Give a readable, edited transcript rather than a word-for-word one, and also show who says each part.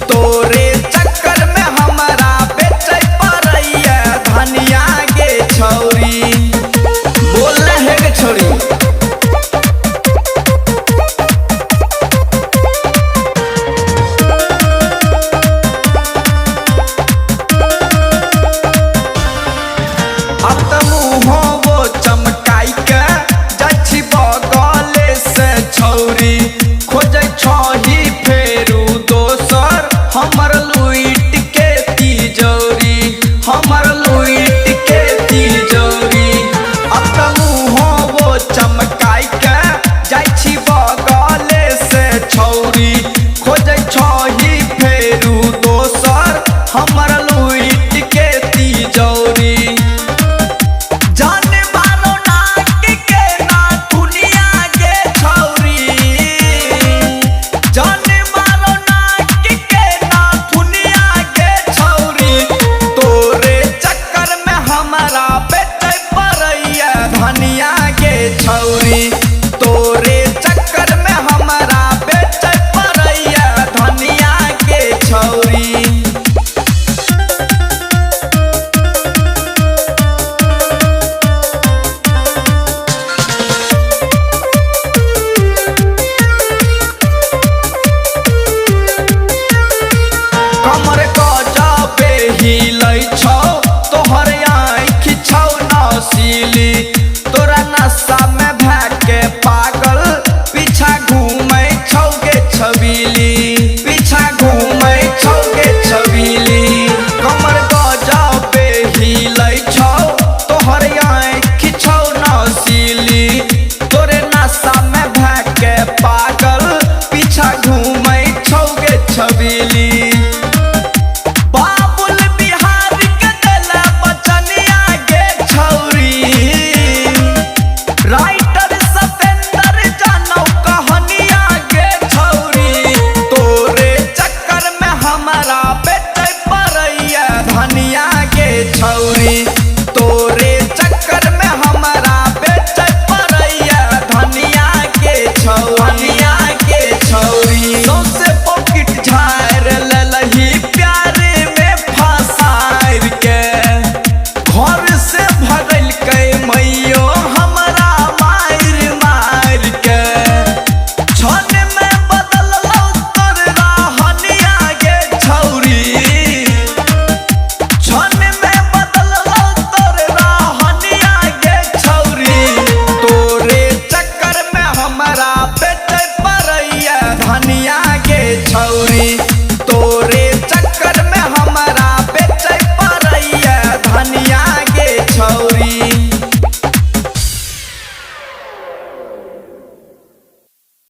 Speaker 1: तोरे चक्कर में हमारा बेचे परैया धनिया गे छौरी। बोल रहे गे छोरी। अब तो मुँहो चमकाई के जाछी बगले से छौरी खोज छही फेरू दोसर हमर लुइट के तिजोरी हमर लुइट के तिजोरी। अब तो मुँहो चमकाई के जाछी बगले से छौरी खोज छही फेरू दोसर हमर लुइट के तिजोरी। धनिया गे छौरी तोरे चक्कर में हमारा बेचे परैया धनिया गे छौरी। कमर गजबे हिलै छौ तोहर आँखि छौ नसीली तोरा नशा में भाके पागल पीछा घूमै छौगे छबीली पीछा घूमै छौगे छबीली। कमर गजबे हिलै छौ तोहर आँखि छौ नसीली तोरे नशा में भाके पागल पीछा घूमै छौगे छबीली। धनिया गे छौरी तोरे चक्कर में हमारा बेचे परैया धनिया गे धनिया गे छौरी। सौसे पॉकेट झाड़ ललही प्यारे में फसार के घर से भगल के मैयो हमारा मार मार के छन में बदल तोर रहनिया गे छौरी। धनिया